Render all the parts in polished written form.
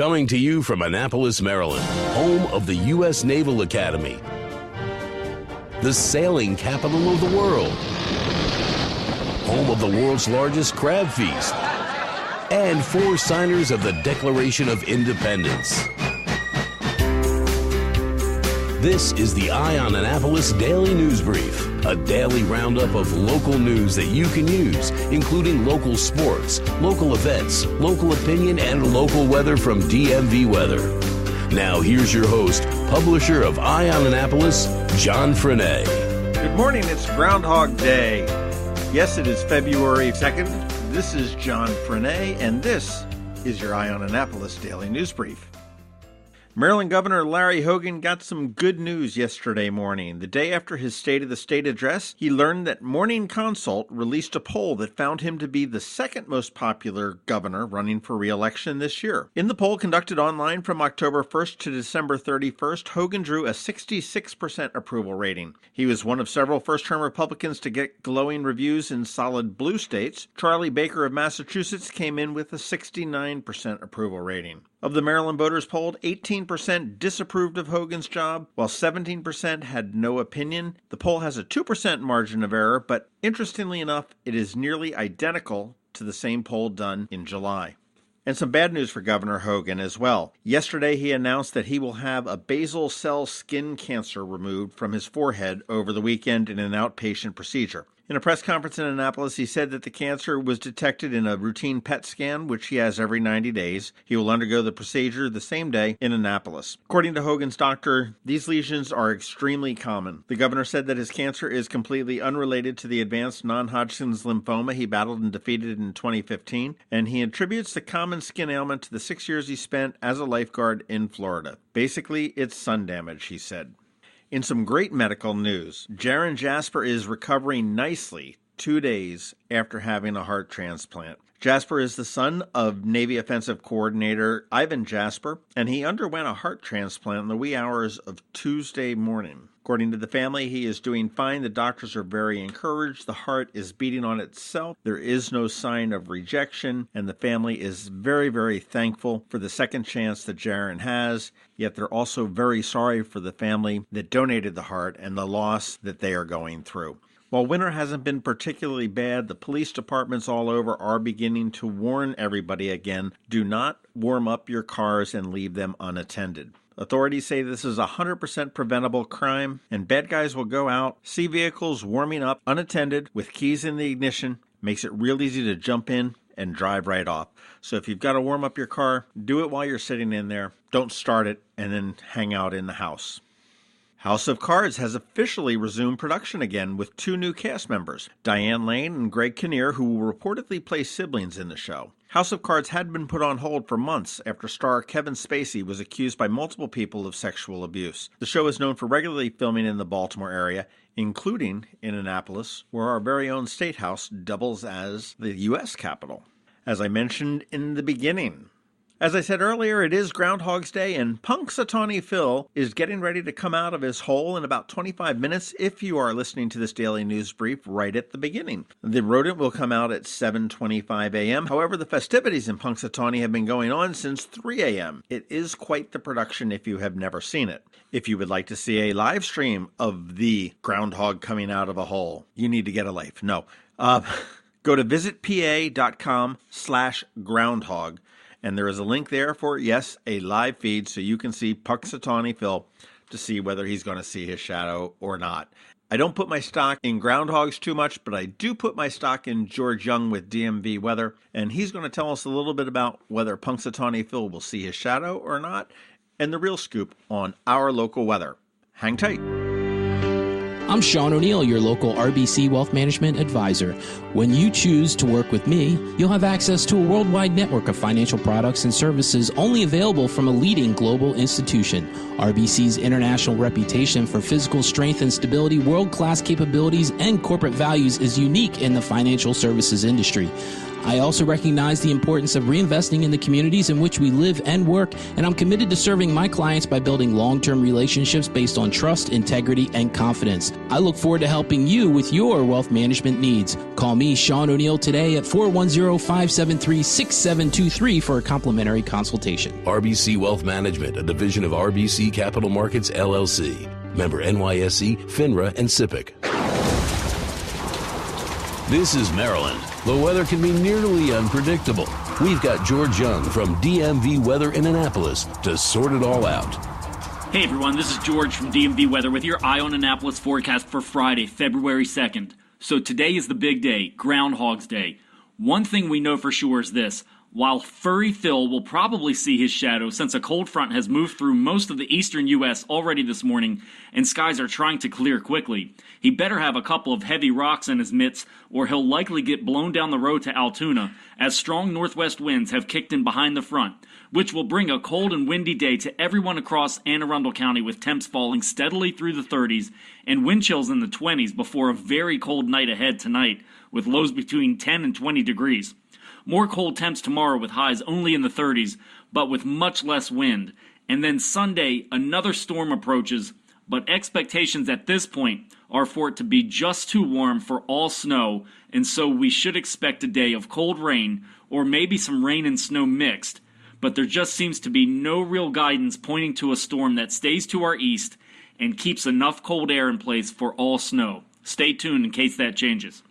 Coming to you from Annapolis, Maryland, home of the U.S. Naval Academy, the sailing capital of the world, home of the world's largest crab feast, and 4 signers of the Declaration of Independence. This is the Eye on Annapolis Daily News Brief, a daily roundup of local news that you can use, including local sports, local events, local opinion, and local weather from DMV Weather. Now here's your host, publisher of Eye on Annapolis, John Frenaye. Good morning, it's Groundhog Day. Yes, it is February 2nd. This is John Frenaye, and this is your Eye on Annapolis Daily News Brief. Maryland Governor Larry Hogan got some good news yesterday morning. The day after his State of the State address, he learned that Morning Consult released a poll that found him to be the second most popular governor running for re-election this year. In the poll conducted online from October 1st to December 31st, Hogan drew a 66% approval rating. He was one of several first-term Republicans to get glowing reviews in solid blue states. Charlie Baker of Massachusetts came in with a 69% approval rating. Of the Maryland voters polled, 18% disapproved of Hogan's job, while 17% had no opinion. The poll has a 2% margin of error, but interestingly enough, it is nearly identical to the same poll done in July. And some bad news for Governor Hogan as well. Yesterday, he announced that he will have a basal cell skin cancer removed from his forehead over the weekend in an outpatient procedure. In a press conference in Annapolis, he said that the cancer was detected in a routine PET scan, which he has every 90 days. He will undergo the procedure the same day in Annapolis. According to Hogan's doctor, these lesions are extremely common. The governor said that his cancer is completely unrelated to the advanced non-Hodgkin's lymphoma he battled and defeated in 2015, and he attributes the common skin ailment to the 6 years he spent as a lifeguard in Florida. Basically, it's sun damage, he said. In some great medical news, Jarren Jasper is recovering nicely 2 days after having a heart transplant. Jasper is the son of Navy Offensive Coordinator Ivan Jasper, and he underwent a heart transplant in the wee hours of Tuesday morning. According to the family, he is doing fine. The doctors are very encouraged. The heart is beating on itself. There is no sign of rejection, and the family is very, very thankful for the second chance that Jarren has. Yet they're also very sorry for the family that donated the heart and the loss that they are going through. While winter hasn't been particularly bad, the police departments all over are beginning to warn everybody again, do not warm up your cars and leave them unattended. Authorities say this is a 100% preventable crime, and bad guys will go out, see vehicles warming up unattended with keys in the ignition, makes it real easy to jump in and drive right off. So if you've got to warm up your car, do it while you're sitting in there. Don't start it and then hang out in the house. House of Cards has officially resumed production again with 2 new cast members, Diane Lane and Greg Kinnear, who will reportedly play siblings in the show. House of Cards had been put on hold for months after star Kevin Spacey was accused by multiple people of sexual abuse. The show is known for regularly filming in the Baltimore area, including in Annapolis, where our very own State House doubles as the U.S. Capitol. As I mentioned in the beginning, as I said earlier, it is Groundhog's Day, and Punxatawney Phil is getting ready to come out of his hole in about 25 minutes if you are listening to this daily news brief right at the beginning. The rodent will come out at 7:25 a.m. However, the festivities in Punxatawney have been going on since 3 a.m. It is quite the production if you have never seen it. If you would like to see a live stream of the groundhog coming out of a hole, you need to get a life. No. Go to visitpa.com/groundhog. And there is a link there for, yes, a live feed so you can see Punxatawney Phil to see whether he's going to see his shadow or not. I don't put my stock in groundhogs too much, but I do put my stock in George Young with DMV Weather, and he's going to tell us a little bit about whether Punxatawney Phil will see his shadow or not, and the real scoop on our local weather. Hang tight. I'm Sean ONeill, your local RBC Wealth Management Advisor. When you choose to work with me, you'll have access to a worldwide network of financial products and services only available from a leading global institution. RBC's international reputation for physical strength and stability, world-class capabilities, and corporate values is unique in the financial services industry. I also recognize the importance of reinvesting in the communities in which we live and work, and I'm committed to serving my clients by building long-term relationships based on trust, integrity, and confidence. I look forward to helping you with your wealth management needs. Call me, Sean ONeill, today at 410-573-6723 for a complimentary consultation. RBC Wealth Management, a division of RBC Capital Markets, LLC. Member NYSE, FINRA, and SIPC. This is Maryland. The weather can be nearly unpredictable. We've got George Young from DMV Weather in Annapolis to sort it all out. Hey everyone, this is George from DMV Weather with your Eye on Annapolis forecast for Friday, February 2nd. So today is the big day, Groundhog's Day. One thing we know for sure is this: while Furry Phil will probably see his shadow since a cold front has moved through most of the eastern U.S. already this morning and skies are trying to clear quickly, he better have a couple of heavy rocks in his mitts or he'll likely get blown down the road to Altoona as strong northwest winds have kicked in behind the front, which will bring a cold and windy day to everyone across Anne Arundel County with temps falling steadily through the 30s and wind chills in the 20s before a very cold night ahead tonight with lows between 10 and 20 degrees. More cold temps tomorrow with highs only in the 30s, but with much less wind. And then Sunday, another storm approaches, but expectations at this point are for it to be just too warm for all snow, and so we should expect a day of cold rain, or maybe some rain and snow mixed. But there just seems to be no real guidance pointing to a storm that stays to our east and keeps enough cold air in place for all snow. Stay tuned in case that changes.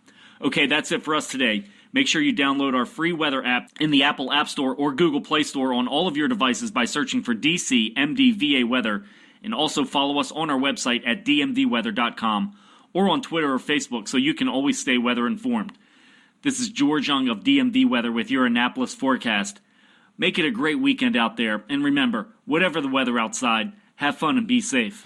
Okay, that's it for us today. Make sure you download our free weather app in the Apple App Store or Google Play Store on all of your devices by searching for DC MDVA Weather, and also follow us on our website at dmvweather.com or on Twitter or Facebook so you can always stay weather informed. This is George Young of DMV Weather with your Annapolis forecast. Make it a great weekend out there, and remember, whatever the weather outside, have fun and be safe.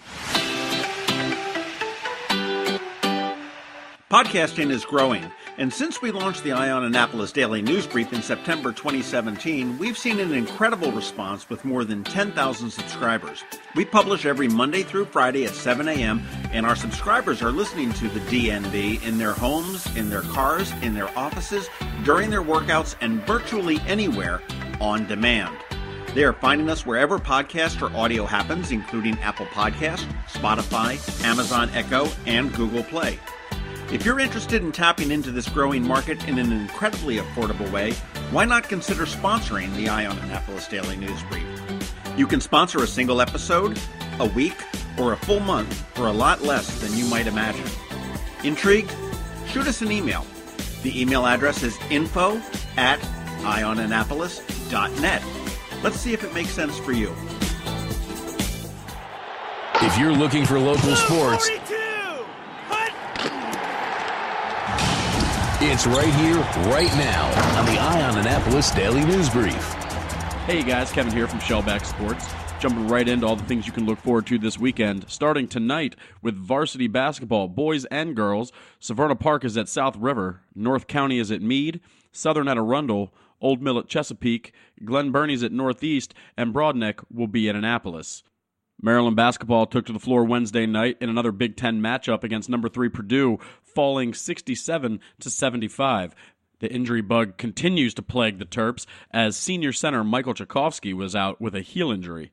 Podcasting is growing, and since we launched the Eye on Annapolis Daily News Brief in September 2017, we've seen an incredible response with more than 10,000 subscribers. We publish every Monday through Friday at 7 a.m., and our subscribers are listening to the DNB in their homes, in their cars, in their offices, during their workouts, and virtually anywhere on demand. They are finding us wherever podcast or audio happens, including Apple Podcasts, Spotify, Amazon Echo, and Google Play. If you're interested in tapping into this growing market in an incredibly affordable way, why not consider sponsoring the Eye on Annapolis Daily News Brief? You can sponsor a single episode, a week, or a full month for a lot less than you might imagine. Intrigued? Shoot us an email. The email address is info@eyeonannapolis.net. Let's see if it makes sense for you. If you're looking for local sports, it's right here, right now on the Eye on Annapolis Daily News Brief. Hey guys, Kevin here from ShellBack Sports. Jumping right into all the things you can look forward to this weekend. Starting tonight with varsity basketball, boys and girls. Severna Park is at South River. North County is at Meade. Southern at Arundel. Old Mill at Chesapeake. Glen Burnie's at Northeast. And Broadneck will be at Annapolis. Maryland basketball took to the floor Wednesday night in another Big Ten matchup against number 3 Purdue, falling 67-75. The injury bug continues to plague the Terps as senior center Michael Tchaikovsky was out with a heel injury.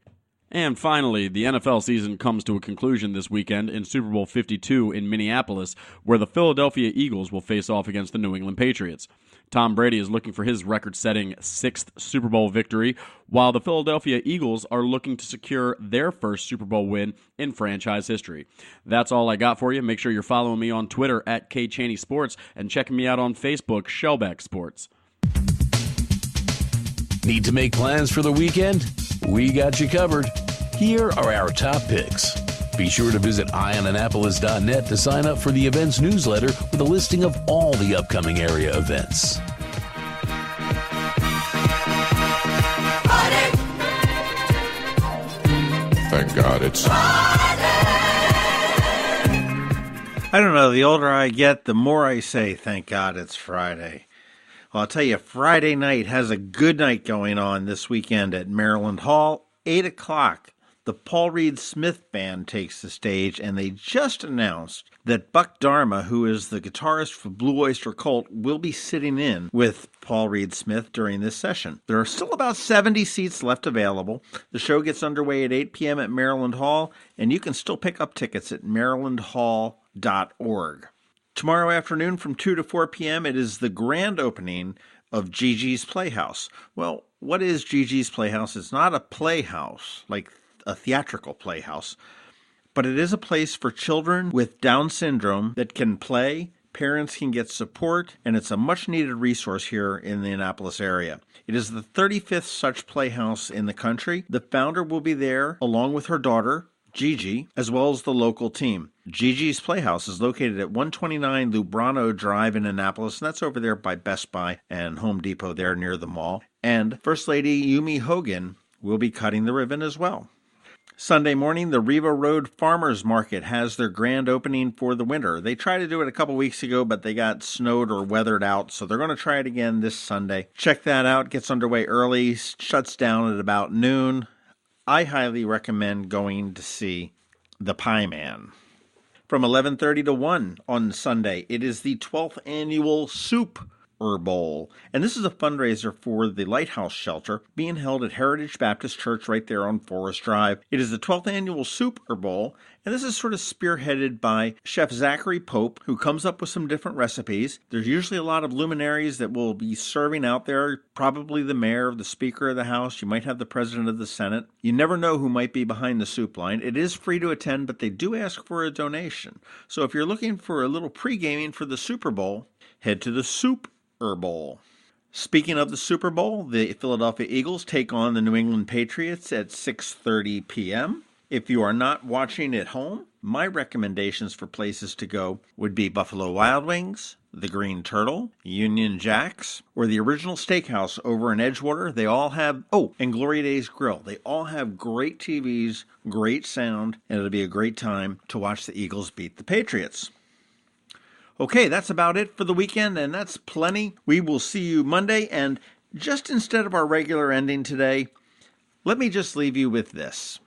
And finally, the NFL season comes to a conclusion this weekend in Super Bowl 52 in Minneapolis, where the Philadelphia Eagles will face off against the New England Patriots. Tom Brady is looking for his record-setting 6th Super Bowl victory, while the Philadelphia Eagles are looking to secure their first Super Bowl win in franchise history. That's all I got for you. Make sure you're following me on Twitter at @KChaneySports and checking me out on Facebook, ShellBack Sports. Need to make plans for the weekend? We got you covered. Here are our top picks. Be sure to visit eyeonannapolis.net to sign up for the events newsletter with a listing of all the upcoming area events. Thank God it's I don't know, the older I get, the more I say, thank God it's Friday. Well, I'll tell you, Friday night has a good night going on this weekend at Maryland Hall, 8 o'clock. The the Paul Reed Smith Band takes the stage, and they just announced that Buck Dharma, who is the guitarist for Blue Oyster Cult, will be sitting in with Paul Reed Smith during this session. There are still about 70 seats left available. The show gets underway at 8 p.m. at Maryland Hall, and you can still pick up tickets at marylandhall.org. Tomorrow afternoon from 2 to 4 p.m., it is the grand opening of Gigi's Playhouse. Well, what is Gigi's Playhouse? It's not a playhouse, like a theatrical playhouse, but it is a place for children with Down syndrome that can play, parents can get support, and it's a much-needed resource here in the Annapolis area. It is the 35th such playhouse in the country. The founder will be there along with her daughter, Gigi, as well as the local team. Gigi's Playhouse is located at 129 Lubrano Drive in Annapolis, and that's over there by Best Buy and Home Depot there near the mall. And First Lady Yumi Hogan will be cutting the ribbon as well. Sunday morning, the Riva Road Farmers Market has their grand opening for the winter. They tried to do it a couple weeks ago, but they got snowed or weathered out, so they're going to try it again this Sunday. Check that out. Gets underway early, shuts down at about noon. I highly recommend going to see The Pie Man. From 11:30 to 1 on Sunday, it is the 12th annual Soup Bowl. And this is a fundraiser for the Lighthouse Shelter being held at Heritage Baptist Church right there on Forest Drive. It is the 12th annual Soup Bowl, and this is sort of spearheaded by Chef Zachary Pope, who comes up with some different recipes. There's usually a lot of luminaries that will be serving out there, probably the mayor, the Speaker of the House. You might have the President of the Senate. You never know who might be behind the soup line. It is free to attend, but they do ask for a donation. So if you're looking for a little pre-gaming for the Super Bowl, head to the Soup Bowl. Speaking of the Super Bowl, the Philadelphia Eagles take on the New England Patriots at 6:30 p.m. If you are not watching at home, my recommendations for places to go would be Buffalo Wild Wings, the Green Turtle, Union Jack's, or the Original Steakhouse over in Edgewater. They all have, and Glory Days Grill. They all have great TVs, great sound, and it'll be a great time to watch the Eagles beat the Patriots. Okay, that's about it for the weekend, and that's plenty. We will see you Monday, and just instead of our regular ending today, let me just leave you with this.